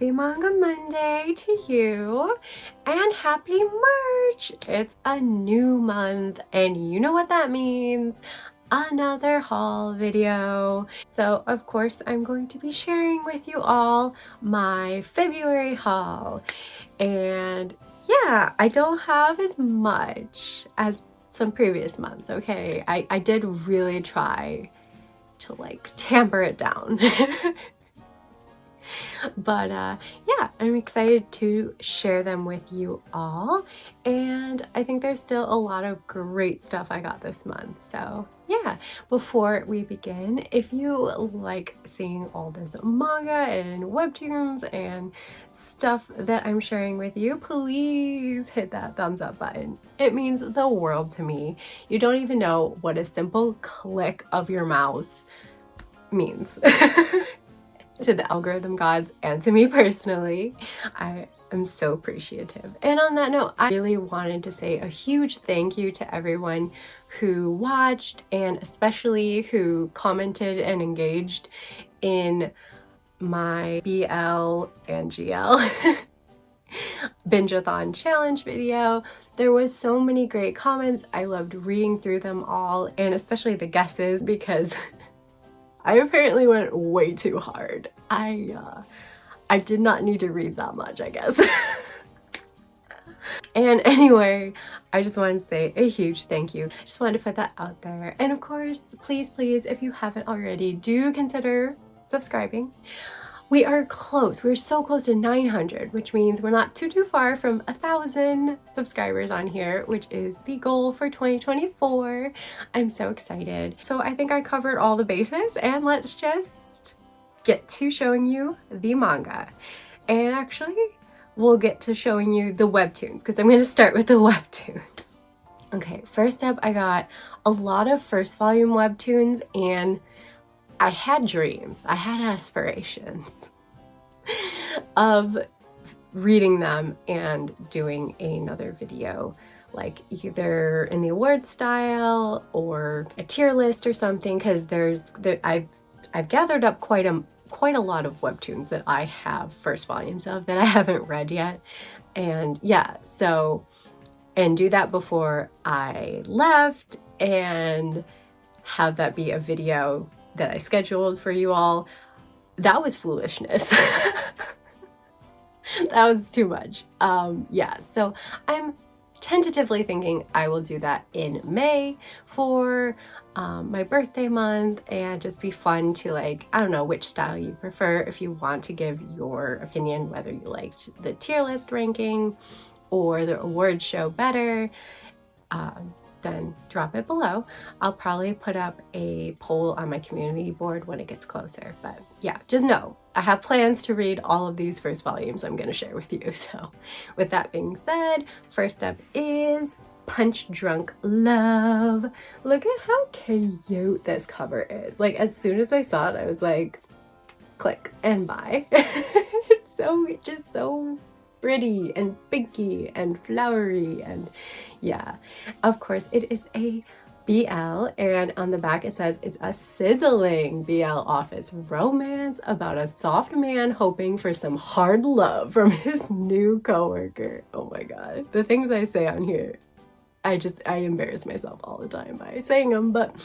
Happy Manga Monday to you, and happy March! It's a new month, and you know what that means. Another haul video. So of course I'm going to be sharing with you all my February haul. And yeah, I don't have as much as some previous months, okay? I did really try to like tamper it down. But yeah, I'm excited to share them with you all, and I think there's still a lot of great stuff I got this month. So yeah, before we begin, if you like seeing all this manga and webtoons and stuff that I'm sharing with you, please hit that thumbs up button. It means the world to me. You don't even know what a simple click of your mouse means. To the algorithm gods and to me personally. I am so appreciative. And on that note, I really wanted to say a huge thank you to everyone who watched, and especially who commented and engaged in my BL and GL binge-a-thon challenge video. There was so many great comments. I loved reading through them all, and especially the guesses, because I apparently went way too hard. I did not need to read that much, I guess. And anyway, I just wanted to say a huge thank you. Just wanted to put that out there. And of course, please, if you haven't already, do consider subscribing. We are close. We're so close to 900, which means we're not too far from 1,000 subscribers on here, which is the goal for 2024. I'm so excited. So I think I covered all the bases, and let's just get to showing you the manga. And actually, we'll get to showing you the webtoons, because I'm going to start with the webtoons. Okay, first up, I got a lot of first volume webtoons, and I had dreams, I had aspirations of reading them and doing another video, like either in the award style or a tier list or something, because I've gathered up quite a lot of webtoons that I have first volumes of that I haven't read yet. And yeah, so, and do that before I left and have that be a video that I scheduled for you all. That was foolishness. That was too much. Yeah, so I'm tentatively thinking I will do that in May for my birthday month, and just be fun to, like, I don't know which style you prefer. If you want to give your opinion, whether you liked the tier list ranking or the award show better, then drop it below. I'll probably put up a poll on my community board when it gets closer. But yeah, just know I have plans to read all of these first volumes I'm going to share with you. So with that being said, first up is Punch Drunk Love. Look at how cute this cover is. Like, as soon as I saw it, I was like, click and buy. It's just so pretty and pinky and flowery, and yeah, of course it is a BL, and on the back it says it's a sizzling BL office romance about a soft man hoping for some hard love from his new coworker. Oh my god, the things I say on here, I embarrass myself all the time by saying them. But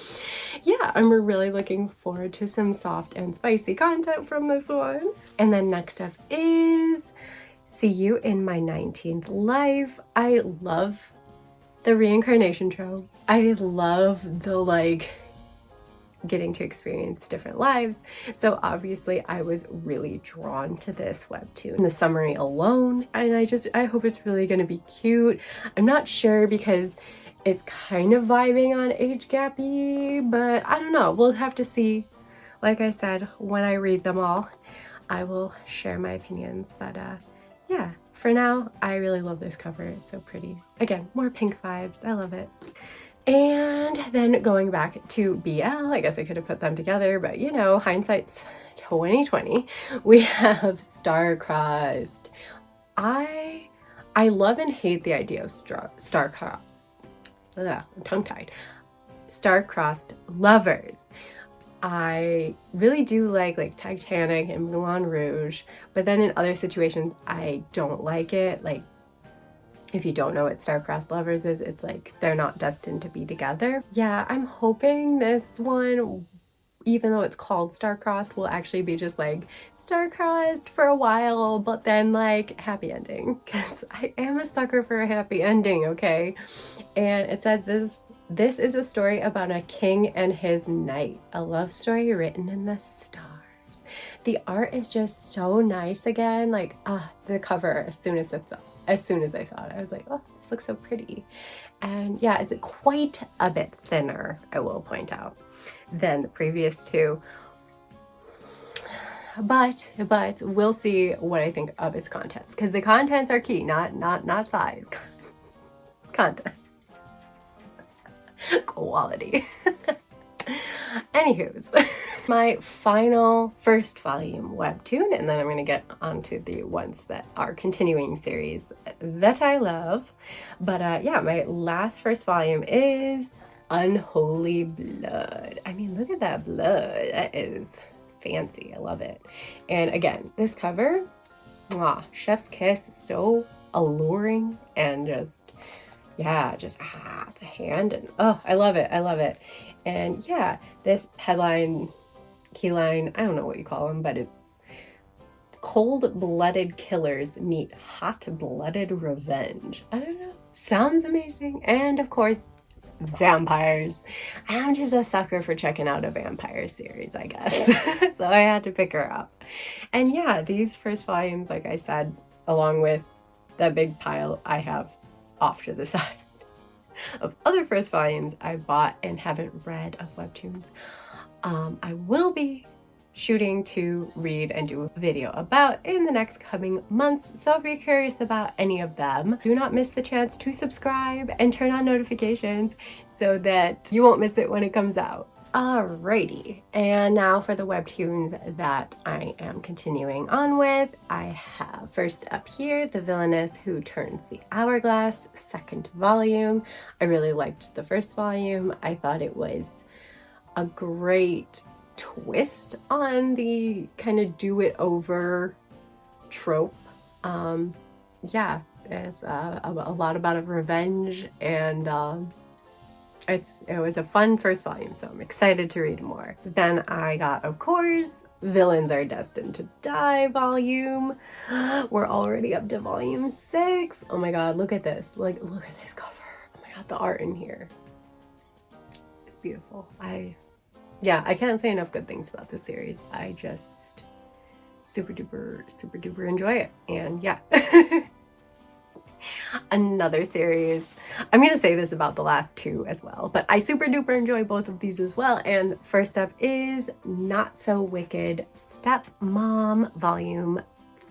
yeah, I'm really looking forward to some soft and spicy content from this one. And then next up is See You in My 19th Life. I love the reincarnation trope. I love the, like, getting to experience different lives. So obviously I was really drawn to this webtoon. The summary alone, and I hope it's really going to be cute. I'm not sure because it's kind of vibing on age gappy, but I don't know. We'll have to see. Like I said, when I read them all, I will share my opinions. But yeah, for now, I really love this cover. It's so pretty. Again, more pink vibes. I love it. And then going back to BL, I guess I could have put them together, but you know, hindsight's 2020. We have Star-Crossed. I love and hate the idea of I'm tongue-tied. Star-Crossed lovers. I really do like Titanic and Moulin Rouge, but then in other situations I don't like it. Like, if you don't know what star-crossed lovers is, it's like they're not destined to be together. Yeah, I'm hoping this one, even though it's called star-crossed, will actually be just like star-crossed for a while, but then like happy ending, because I am a sucker for a happy ending, okay? And it says this is a story about a king and his knight, a love story written in the stars. The art is just so nice again. Like, the cover, as soon as I saw it, I was like, oh, this looks so pretty. And yeah, it's quite a bit thinner, I will point out, than the previous two. But we'll see what I think of its contents, because the contents are key, not size. Content. Quality. Anywho's, my final first volume webtoon, and then I'm going to get onto the ones that are continuing series that I love. But yeah, my last first volume is Unholy Blood. I mean, look at that blood. That is fancy. I love it. And again, this cover, mwah, chef's kiss, so alluring, and just, yeah, just the hand, and oh, I love it. I love it. And yeah, this headline, keyline, I don't know what you call them, but it's cold-blooded killers meet hot-blooded revenge. I don't know. Sounds amazing. And of course, vampires. I'm just a sucker for checking out a vampire series, I guess. So I had to pick her up. And yeah, these first volumes, like I said, along with the big pile I have off to the side of other first volumes I bought and haven't read of webtoons, I will be shooting to read and do a video about in the next coming months. So if you're curious about any of them, do not miss the chance to subscribe and turn on notifications so that you won't miss it when it comes out. Alrighty, and now for the webtoons that I am continuing on with. I have first up here, The Villainess Who Turns the Hourglass, second volume. I really liked the first volume. I thought it was a great twist on the kind of do-it-over trope. Yeah, it's a lot about revenge, and it was a fun first volume, so I'm excited to read more. Then I got, of course, Villains Are Destined to Die volume. We're already up to volume 6. Oh my god, look at this. Like, look at this cover. Oh my god, the art in here. It's beautiful. Yeah, I can't say enough good things about this series. I just super duper enjoy it. And yeah. Another series, I'm gonna say this about the last two as well, but I super duper enjoy both of these as well. And first up is Not So Wicked Stepmom volume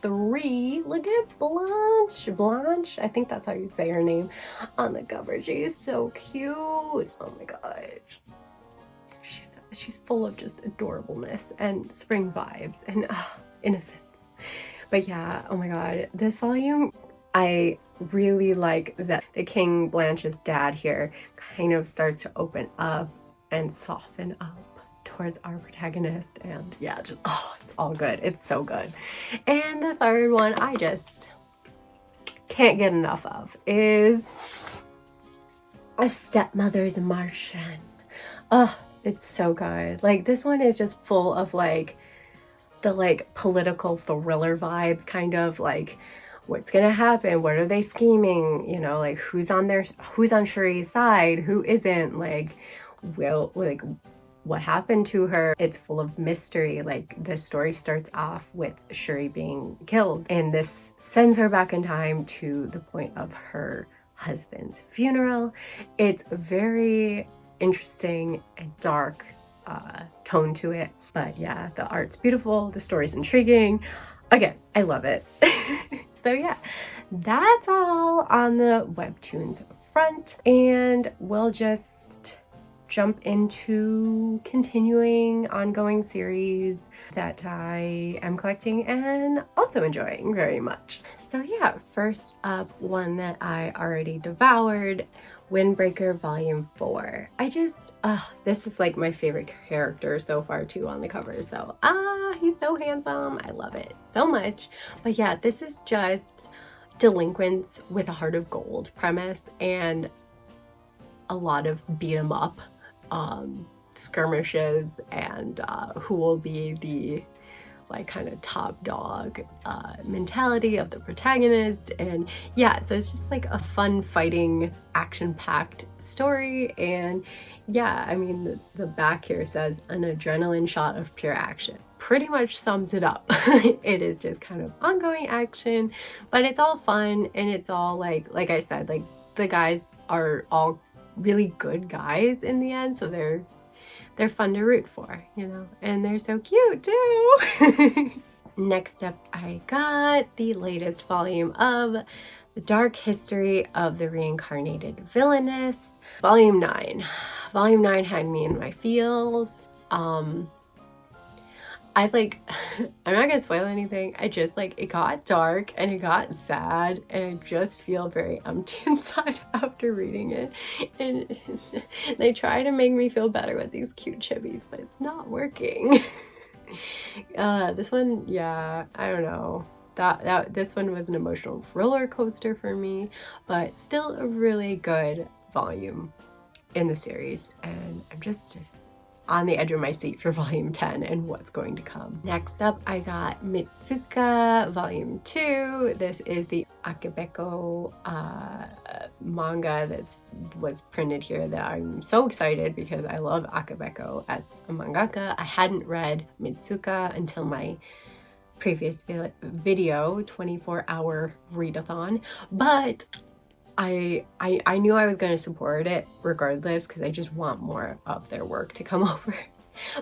3. Look at Blanche, I think that's how you say her name on the cover. She is so cute. Oh my gosh, she's full of just adorableness and spring vibes and innocence. But yeah, oh my god, this volume, I really like that the King Blanche's dad here kind of starts to open up and soften up towards our protagonist. And yeah, just, oh, it's all good. It's so good. And the third one I just can't get enough of is A Stepmother's Martian. Oh, it's so good. Like, this one is just full of like the like political thriller vibes, kind of like what's gonna happen, what are they scheming, you know, like who's on Shuri's side, who isn't, like what happened to her. It's full of mystery. Like, the story starts off with Shuri being killed, and this sends her back in time to the point of her husband's funeral. It's very interesting and dark tone to it, but yeah, the art's beautiful, the story's intriguing. Again, I love it. So yeah, that's all on the webtoons front, and we'll just jump into continuing ongoing series that I am collecting and also enjoying very much. So yeah, first up, one that I already devoured Windbreaker Volume 4. This is like my favorite character so far too on the cover. So, he's so handsome. I love it so much. But yeah, this is just delinquents with a heart of gold premise and a lot of beat 'em up skirmishes and who will be the like kind of top dog mentality of the protagonist. And yeah, so it's just like a fun fighting action-packed story. And yeah, I mean the back here says an adrenaline shot of pure action. Pretty much sums it up. It is just kind of ongoing action, but it's all fun and it's all like I said, like the guys are all really good guys in the end, so they're fun to root for, you know, and they're so cute too. Next up, I got the latest volume of The Dark History of the Reincarnated Villainess, Volume 9. Volume 9 had me in my feels. I'm not gonna spoil anything. It got dark and it got sad and I just feel very empty inside after reading it. And they try to make me feel better with these cute chibis, but it's not working. This one, yeah, I don't know. This one was an emotional roller coaster for me, but still a really good volume in the series. And I'm just on the edge of my seat for volume 10 and what's going to come. Next up, I got Mitsuka volume 2. This is the Akebeko manga that was printed here that I'm so excited because I love Akebeko as a mangaka. I hadn't read Mitsuka until my previous video, 24-hour readathon, but I knew I was going to support it regardless because I just want more of their work to come over.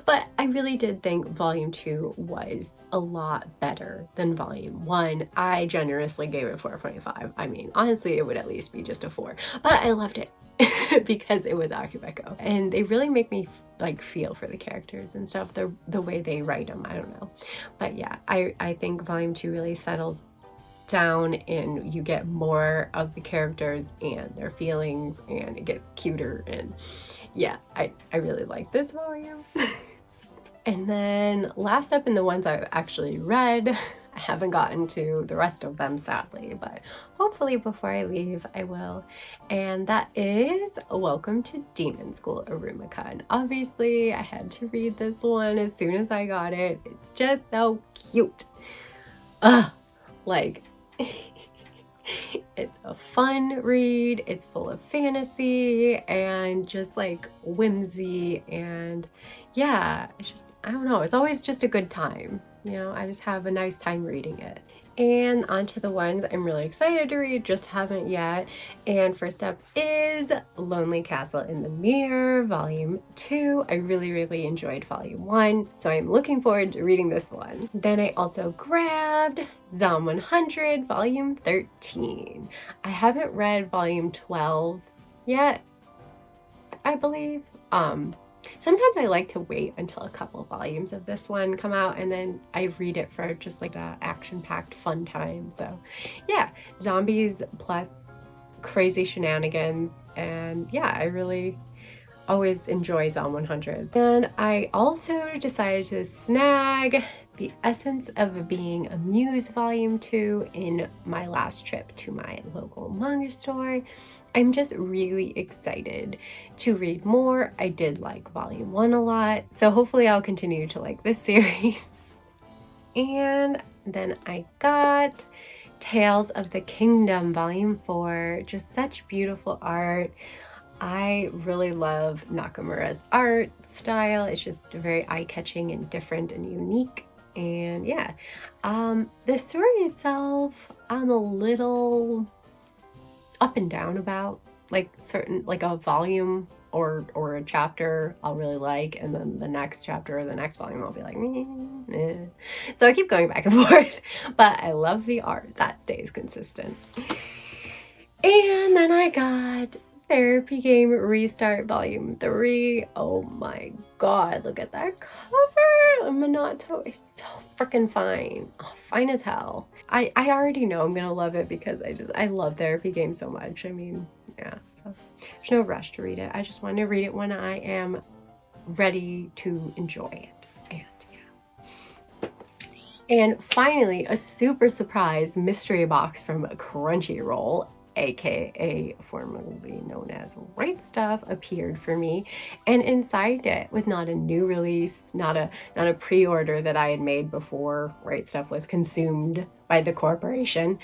But I really did think volume 2 was a lot better than volume 1. I generously gave it 4.5. I mean, honestly, it would at least be just a 4. But I loved it because it was Akebeko. And they really make me like feel for the characters and stuff, the way they write them. I don't know. But yeah, I think volume 2 really settles down and you get more of the characters and their feelings and it gets cuter. And yeah, I really like this volume. And then last up in the ones I've actually read, I haven't gotten to the rest of them sadly, but hopefully before I leave I will. And that is Welcome to Demon School Arumaka. And obviously I had to read this one as soon as I got it. It's just so cute. Like it's a fun read, it's full of fantasy and just like whimsy, and yeah, it's just, I don't know, it's always just a good time, you know. I just have a nice time reading it. And on to the ones I'm really excited to read, just haven't yet. And first up is Lonely Castle in the Mirror, volume 2. I really enjoyed volume 1, so I'm looking forward to reading this one. Then I also grabbed Zom 100, volume 13. I haven't read volume 12 yet, I believe. Sometimes I like to wait until a couple volumes of this one come out and then I read it for just like a action-packed fun time. So yeah, zombies plus crazy shenanigans, and yeah, I really always enjoy Zom 100. And I also decided to snag The Essence of Being a Muse volume 2 in my last trip to my local manga store. I'm just really excited to read more. I did like volume 1 a lot, so hopefully I'll continue to like this series. And then I got Tales of the Kingdom volume 4, just such beautiful art. I really love Nakamura's art style. It's just very eye-catching and different and unique. And yeah, the story itself, I'm a little up and down about. Like certain, like a volume or a chapter I'll really like, and then the next chapter or the next volume I'll be like, eh. So I keep going back and forth, but I love the art. That stays consistent. And then I got Therapy Game Restart volume 3. Oh my god, look at that cover. Minato is so freaking fine. Oh, fine as hell. I already know I'm gonna love it because I love Therapy Game so much. I mean, yeah. So there's no rush to read it. I just want to read it when I am ready to enjoy it. And finally, a super surprise mystery box from Crunchyroll, aka formerly known as Right Stuff, appeared for me, and inside it was not a new release, not a pre-order that I had made before Right Stuff was consumed by the corporation,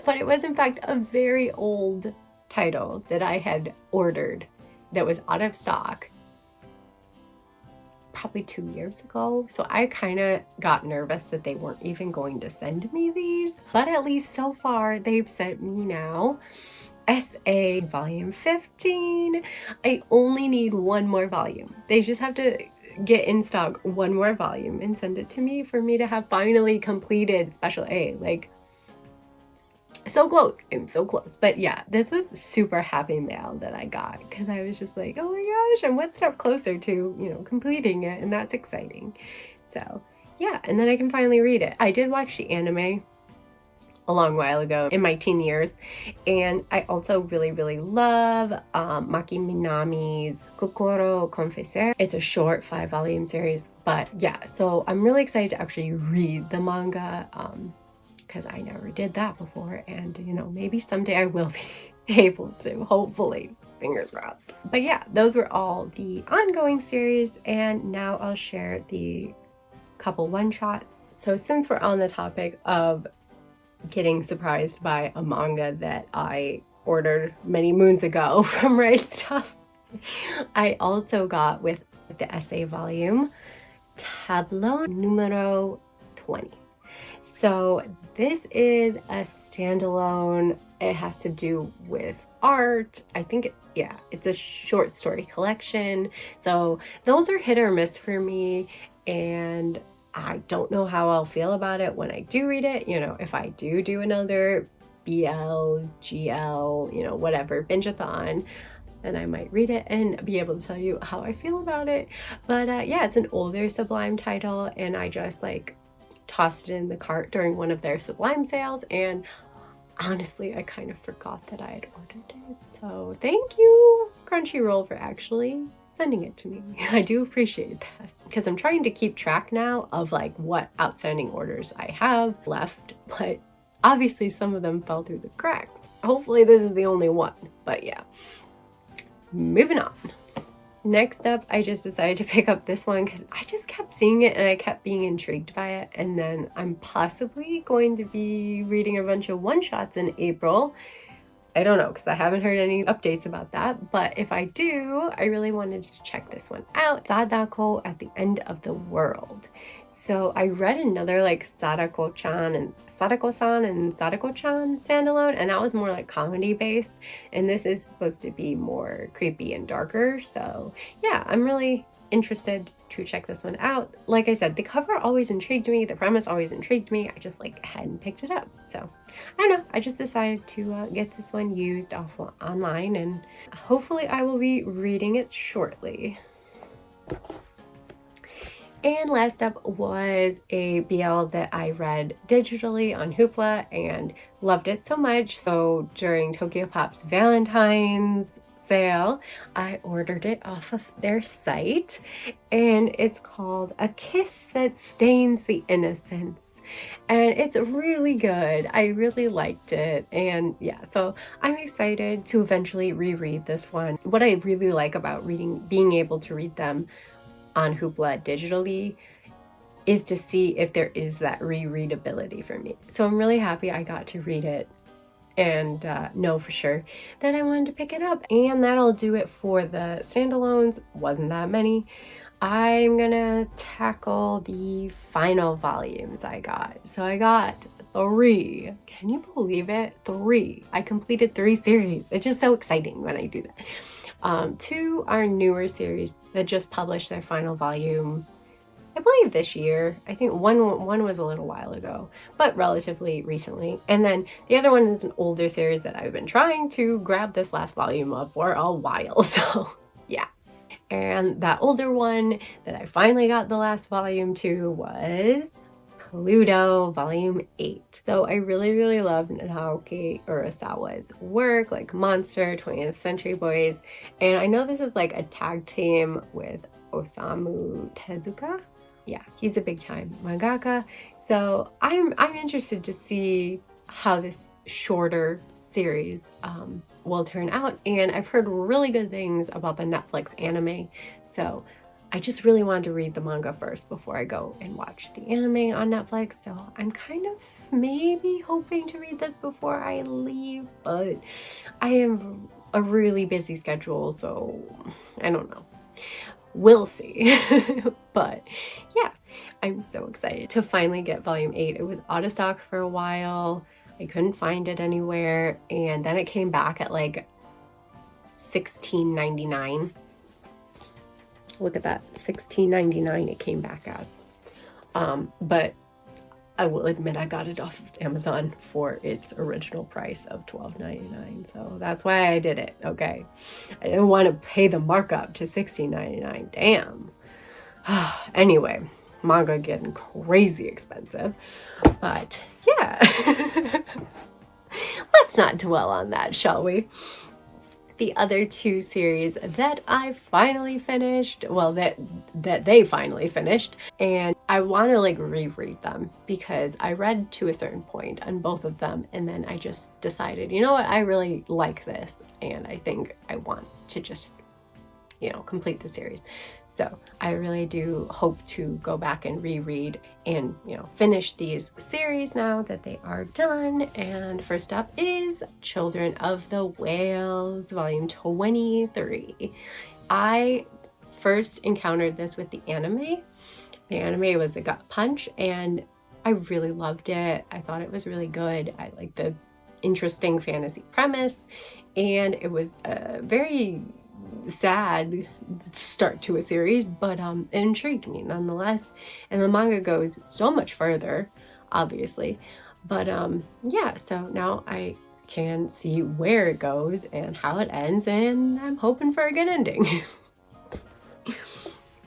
but it was in fact a very old title that I had ordered that was out of stock probably 2 years ago. So I kind of got nervous that they weren't even going to send me these, but at least so far they've sent me now SA volume 15. I only need one more volume. They just have to get in stock one more volume and send it to me for me to have finally completed Special A. Like, so close. I'm so close. But yeah, this was super happy mail that I got, because I was just like, oh my gosh, I'm one step closer to, you know, completing it, and that's exciting. So yeah, and then I can finally read it. I did watch the anime a long while ago in my teen years, and I also really love Maki Minami's Kokoro Confesseur. It's a short 5-volume series, but yeah, so I'm really excited to actually read the manga, because I never did that before, and you know, maybe someday I will be able to, hopefully, fingers crossed. But yeah, those were all the ongoing series, and now I'll share the couple one-shots. So since we're on the topic of getting surprised by a manga that I ordered many moons ago from Right Stuff, I also got with the essay volume Tableau numero 20. So this is a standalone. It has to do with art. I think it's a short story collection. So those are hit or miss for me, and I don't know how I'll feel about it when I do read it. You know, if I do another BL, GL, you know, whatever, binge-a-thon, then I might read it and be able to tell you how I feel about it. But yeah, it's an older Sublime title, and I just like tossed it in the cart during one of their Sublime sales, and honestly, I kind of forgot that I had ordered it. So thank you, Crunchyroll, for actually sending it to me. I do appreciate that, because I'm trying to keep track now of like what outstanding orders I have left, but obviously some of them fell through the cracks. Hopefully this is the only one, but yeah. Moving on. Next up, I just decided to pick up this one because I just kept seeing it and I kept being intrigued by it. And then I'm possibly going to be reading a bunch of one-shots in April. I don't know, because I haven't heard any updates about that. But if I do, I really wanted to check this one out. Sadako at the End of the World. So I read another like Sadako-chan and Sadako-san and Sadako-chan standalone, and that was more like comedy based, and this is supposed to be more creepy and darker. So yeah, I'm really interested to check this one out. Like I said, the cover always intrigued me, the premise always intrigued me. I just like hadn't picked it up. So I don't know, I just decided to get this one used online, and hopefully I will be reading it shortly. And last up was a BL that I read digitally on Hoopla and loved it so much. So during Tokyopop's Valentine's sale, I ordered it off of their site, and it's called A Kiss That Stains the Innocence. And it's really good. I really liked it. And yeah, so I'm excited to eventually reread this one. What I really like about being able to read them on Hoopla digitally is to see if there is that rereadability for me. So I'm really happy I got to read it and know for sure that I wanted to pick it up. And that'll do it for the standalones. Wasn't that many. I'm gonna tackle the final volumes I got. So I got 3. Can you believe it? 3. I completed 3 series. It's just so exciting when I do that. 2 are newer series that just published their final volume, I believe this year. I think one was a little while ago, but relatively recently. And then the other one is an older series that I've been trying to grab this last volume of for a while. So yeah. And that older one that I finally got the last volume to was Pluto Volume 8. So I really love Naoki Urasawa's work, like Monster, 20th Century Boys, and I know this is like a tag team with Osamu Tezuka. Yeah, he's a big time mangaka. So I'm interested to see how this shorter series will turn out, and I've heard really good things about the Netflix anime, so I just really wanted to read the manga first before I go and watch the anime on Netflix. So I'm kind of maybe hoping to read this before I leave, but I have a really busy schedule, so I don't know. We'll see. But yeah, I'm so excited to finally get Volume 8. It was out of stock for a while. I couldn't find it anywhere, and then it came back at like $16.99. Look at that, $16.99 it came back as. But I will admit I got it off of Amazon for its original price of $12.99. So that's why I did it, okay? I didn't want to pay the markup to $16.99, damn. Anyway, manga getting crazy expensive, but yeah. Let's not dwell on that, shall we? The other two series that I finally finished, well, that they finally finished, and I want to like reread them because I read to a certain point on both of them, and then I just decided, you know what, I really like this, and I think I want to just, you know, complete the series. So I really do hope to go back and reread and, you know, finish these series now that they are done. And first up is Children of the Whales, Volume 23. I first encountered this with the anime. The anime was a gut punch, and I really loved it. I thought it was really good. I liked the interesting fantasy premise, and it was a very sad start to a series, but it intrigued me nonetheless, and the manga goes so much further, obviously, but yeah, so now I can see where it goes and how it ends, and I'm hoping for a good ending.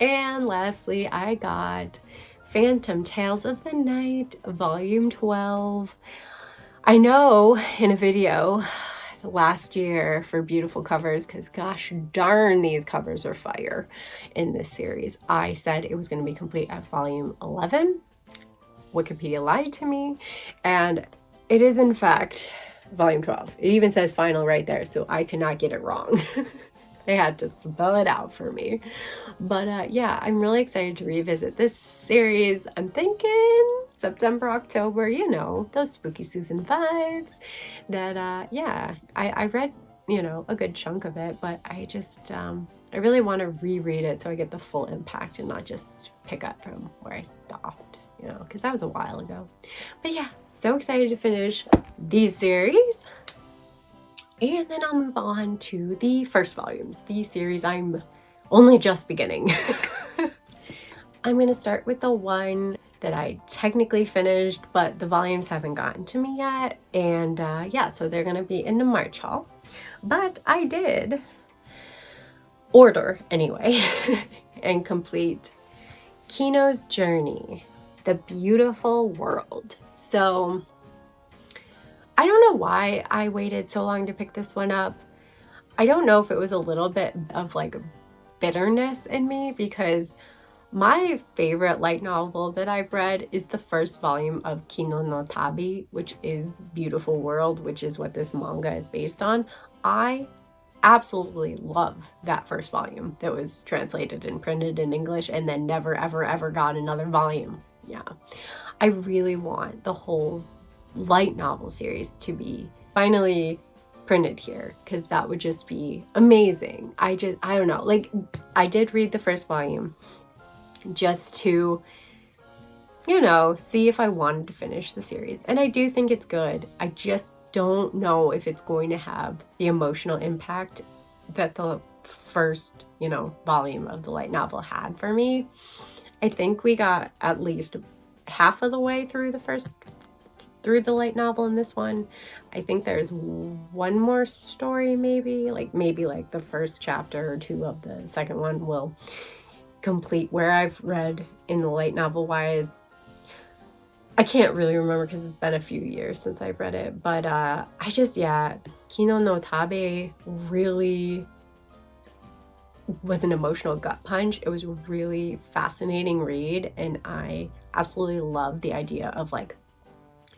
And lastly, I got Phantom Tales of the Night, Volume 12. I know in a video last year for beautiful covers, because gosh darn, these covers are fire in this series, I said it was going to be complete at Volume 11. Wikipedia lied to me, and it is in fact Volume 12. It even says final right there, so I cannot get it wrong. They had to spell it out for me. But yeah, I'm really excited to revisit this series. I'm thinking September, October, you know, those spooky season vibes. That yeah, I read, you know, a good chunk of it, but I just I really want to reread it so I get the full impact and not just pick up from where I stopped, you know, because that was a while ago. But yeah, so excited to finish these series. And then I'll move on to the first volumes, the series I'm only just beginning. I'm going to start with the one that I technically finished, but the volumes haven't gotten to me yet. And yeah, so they're going to be in the March haul. But I did order anyway and complete Kino's Journey, The Beautiful World. So I don't know why I waited so long to pick this one up. I don't know if it was a little bit of like bitterness in me, because my favorite light novel that I've read is the first volume of Kinonotab, which is Beautiful World, which is what this manga is based on. I absolutely love that first volume that was translated and printed in English and then never ever got another volume. Yeah, I really want the whole light novel series to be finally printed here, because that would just be amazing. I don't know, like, I did read the first volume just to, you know, see if I wanted to finish the series, and I do think it's good. I just don't know if it's going to have the emotional impact that the first, you know, volume of the light novel had for me. I think we got at least half of the way through the light novel in this one. I think there's one more story, maybe like the first chapter or two of the second one will complete where I've read in the light novel wise. I can't really remember because it's been a few years since I've read it, but I just, yeah, Kinonotab really was an emotional gut punch. It was a really fascinating read, and I absolutely love the idea of like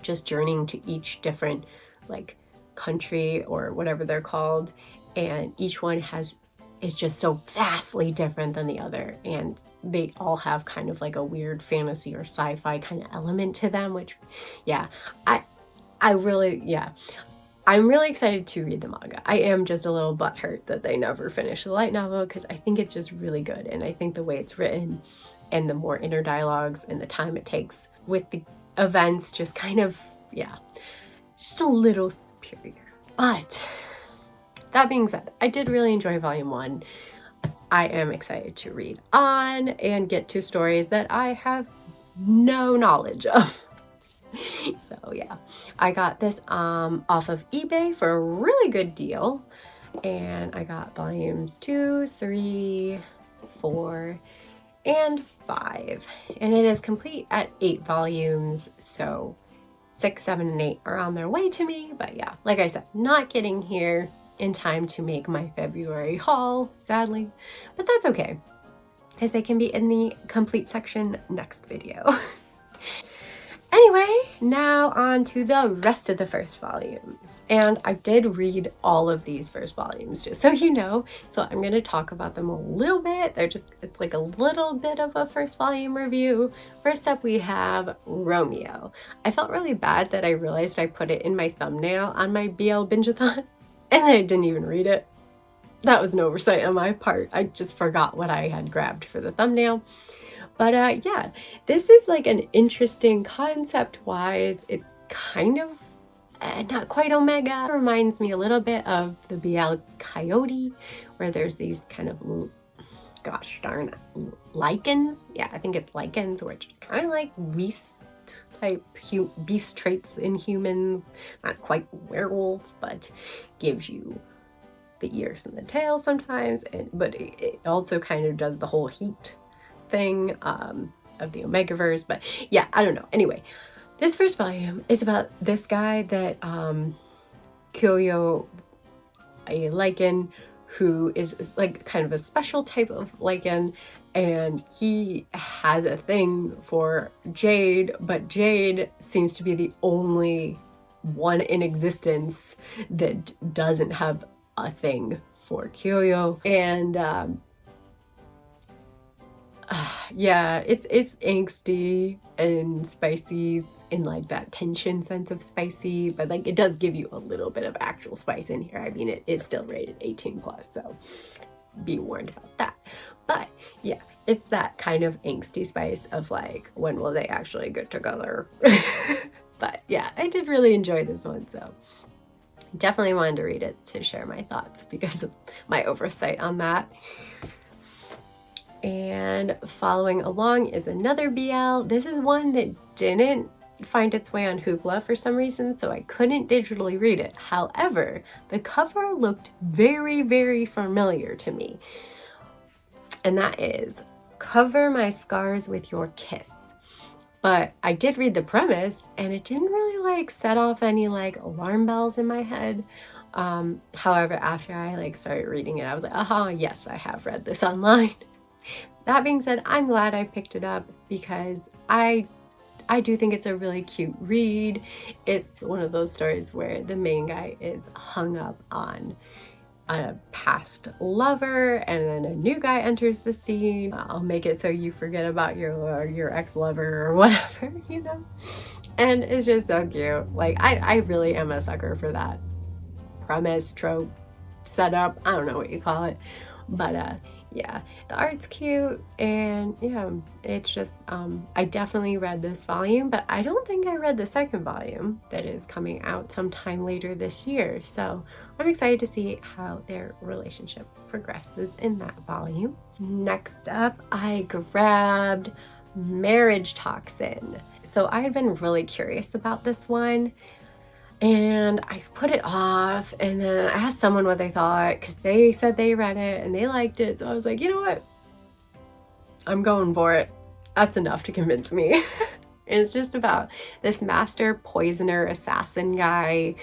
just journeying to each different like country or whatever they're called, and each one is just so vastly different than the other, and they all have kind of like a weird fantasy or sci-fi kind of element to them, which yeah, I really, yeah, I'm really excited to read the manga. I am just a little butthurt that they never finished the light novel because I think it's just really good, and I think the way it's written and the more inner dialogues and the time it takes with the events just kind of, yeah, just a little superior. But that being said, I did really enjoy volume 1. I am excited to read on and get to stories that I have no knowledge of. So yeah, I got this off of eBay for a really good deal, and I got volumes 2, 3, 4, and 5, and it is complete at 8 volumes, so 6, 7, and 8 are on their way to me. But yeah, like I said, not getting here in time to make my February haul, sadly, but that's okay, because they can be in the complete section next video. Anyway, now on to the rest of the first volumes. And I did read all of these first volumes, just so you know. So I'm going to talk about them a little bit. It's like a little bit of a first volume review. First up, we have Romeo. I felt really bad that I realized I put it in my thumbnail on my BL Binge-a-thon, and I didn't even read it. That was an oversight on my part. I just forgot what I had grabbed for the thumbnail. But yeah, this is like an interesting concept-wise. It's kind of not quite Omega. It reminds me a little bit of the BL Coyote, where there's these kind of, gosh darn, lichens. Yeah, I think it's lichens, which are kind of like beast traits in humans. Not quite werewolf, but gives you the ears and the tail sometimes. But it also kind of does the whole heat thing of the Omegaverse. But yeah, I don't know. Anyway, this first volume is about this guy that Kyoyo, a lichen who is like kind of a special type of lichen, and he has a thing for Jade, but Jade seems to be the only one in existence that doesn't have a thing for Kyoyo. And yeah, it's angsty and spicy in like that tension sense of spicy, but like it does give you a little bit of actual spice in here. I mean, it is still rated 18+, so be warned about that. But yeah, it's that kind of angsty spice of like, when will they actually get together? But yeah, I did really enjoy this one, so definitely wanted to read it to share my thoughts because of my oversight on that. And following along is another BL. This is one that didn't find its way on Hoopla for some reason, so I couldn't digitally read it. However, the cover looked very, very familiar to me. And that is Cover My Scars with Your Kiss. But I did read the premise, and it didn't really like set off any like alarm bells in my head. However, after I like started reading it, I was like, aha, yes, I have read this online. That being said, I'm glad I picked it up because I do think it's a really cute read. It's one of those stories where the main guy is hung up on a past lover, and then a new guy enters the scene. I'll make it so you forget about your ex-lover or whatever, you know? And it's just so cute. Like, I really am a sucker for that premise, trope, setup. I don't know what you call it. But yeah, the art's cute, and yeah, it's just, I definitely read this volume, but I don't think I read the second volume that is coming out sometime later this year. So I'm excited to see how their relationship progresses in that volume. Next up, I grabbed Marriage Toxin. So I had been really curious about this one, and I put it off, and then I asked someone what they thought because they said they read it and they liked it. So I was like, you know what? I'm going for it. That's enough to convince me. It's just about this master poisoner assassin guy,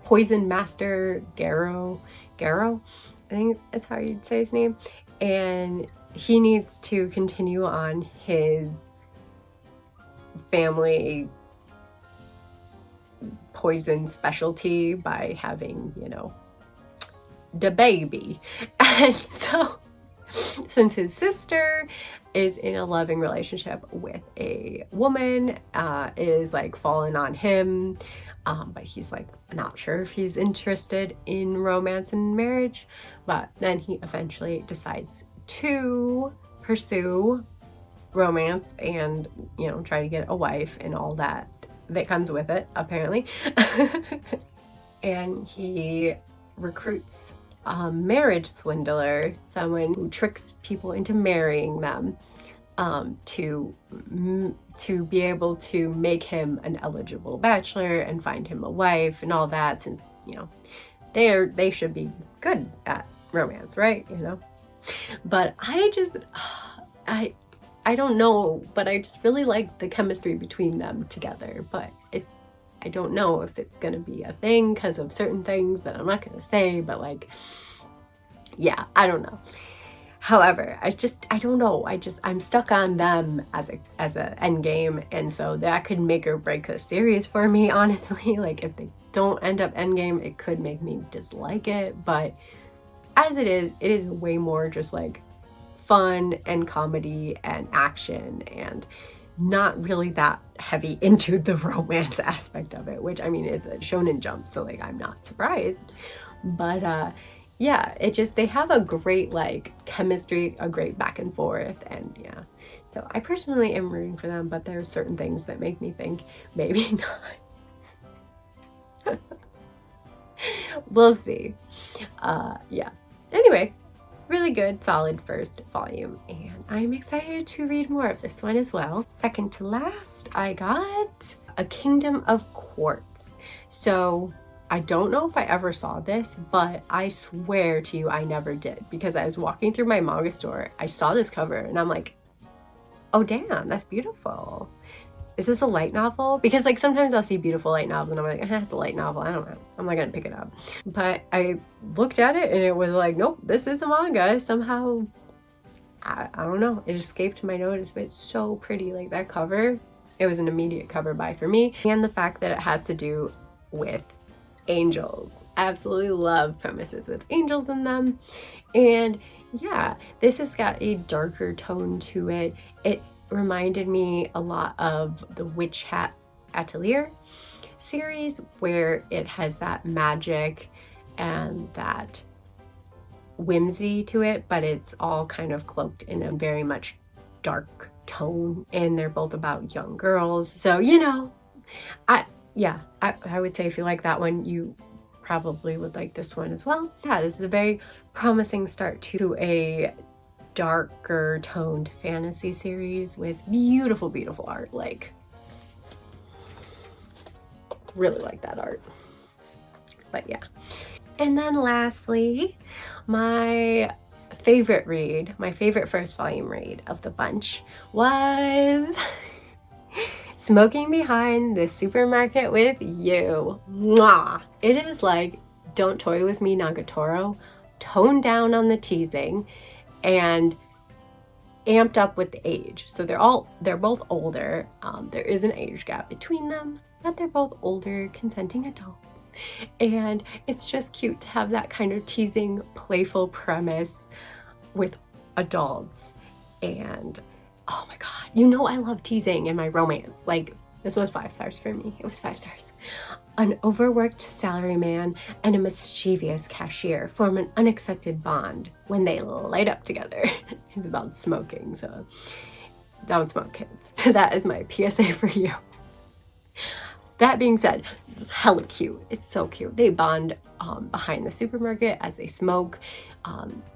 poison master Garo, I think is how you'd say his name, and he needs to continue on his family poison specialty by having, you know, the baby. And so since his sister is in a loving relationship with a woman, is like falling on him, but he's like not sure if he's interested in romance and marriage, but then he eventually decides to pursue romance and, you know, try to get a wife and all that comes with it, apparently. And he recruits a marriage swindler, someone who tricks people into marrying them, to be able to make him an eligible bachelor and find him a wife and all that, since, you know, they should be good at romance, right? You know, but I don't know, but I just really like the chemistry between them together, but I don't know if it's gonna be a thing because of certain things that I'm not gonna say, but like, yeah, I don't know. However, I don't know, I'm stuck on them as a end game, and so that could make or break the series for me, honestly. Like, if they don't end up end game, it could make me dislike it, but as it is way more just like fun and comedy and action, and not really that heavy into the romance aspect of it, which, I mean, it's a shonen jump, so like I'm not surprised. But yeah, they have a great like chemistry, a great back and forth, and yeah, so I personally am rooting for them, but there's certain things that make me think maybe not. We'll see. Yeah, anyway, really good, solid first volume, and I'm excited to read more of this one as well. Second to last, I got A Kingdom of Quartz. So I don't know if I ever saw this, but I swear to you I never did, because I was walking through my manga store, I saw this cover, and I'm like, oh damn, that's beautiful. Is this a light novel? Because like sometimes I'll see beautiful light novels and I'm like, it's a light novel, I don't know, I'm not gonna pick it up. But I looked at it and it was like, nope, this is a manga. Somehow, I don't know, it escaped my notice, but it's so pretty. Like, that cover, it was an immediate cover buy for me. And the fact that it has to do with angels. I absolutely love premises with angels in them. And yeah, this has got a darker tone to it. It reminded me a lot of the Witch Hat Atelier series, where it has that magic and that whimsy to it, but it's all kind of cloaked in a very much dark tone, and they're both about young girls. So, you know, I would say if you like that one, you probably would like this one as well. Yeah, this is a very promising start to a darker toned fantasy series with beautiful, beautiful art. Like, really like that art. But yeah. And then lastly, my favorite read, my favorite first volume read of the bunch was Smoking Behind the Supermarket with You. Mwah! It is like Don't Toy With Me Nagatoro, toned down on the teasing and amped up with the age. So they're both older. There is an age gap between them, but they're both older, consenting adults. And it's just cute to have that kind of teasing, playful premise with adults. And oh my god, you know I love teasing in my romance. Like, this was 5 stars for me. It was 5 stars. An overworked salaryman and a mischievous cashier form an unexpected bond when they light up together. It's about smoking, so don't smoke, kids. That is my PSA for you. That being said, it's hella cute. It's so cute. They bond behind the supermarket as they smoke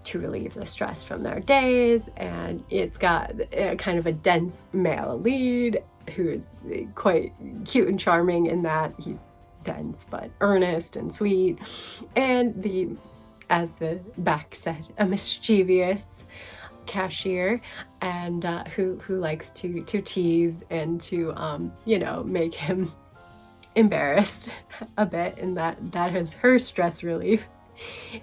to relieve the stress from their days, and it's got kind of a dense male lead who's quite cute and charming in that he's dense but earnest and sweet, and as the back said, a mischievous cashier, and who likes to tease and to you know, make him embarrassed a bit, and that is her stress relief.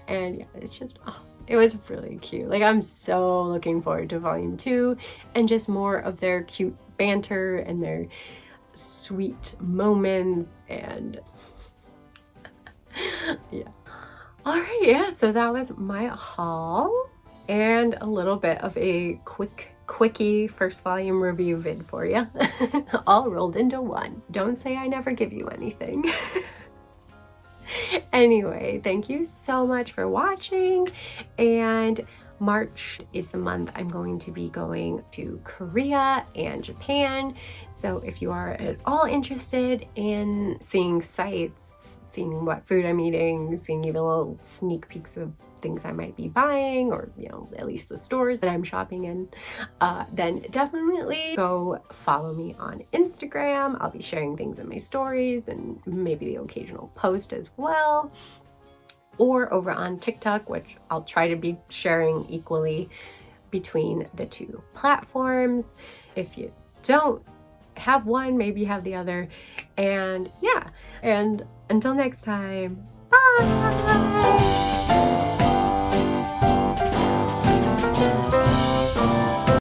And yeah, it's just, oh, it was really cute. Like, I'm so looking forward to volume 2 and just more of their cute banter and their sweet moments. And yeah. All right, yeah, so that was my haul and a little bit of a quickie first volume review vid for you, all rolled into one. Don't say I never give you anything. Anyway, thank you so much for watching, and March is the month I'm going to be going to Korea and Japan. So if you are at all interested in seeing sights, seeing what food I'm eating, seeing even little sneak peeks of things I might be buying, or you know, at least the stores that I'm shopping in, then definitely go follow me on Instagram. I'll be sharing things in my stories and maybe the occasional post as well, or over on TikTok, which I'll try to be sharing equally between the two platforms. If you don't have one, maybe you have the other. And yeah, and until next time, bye!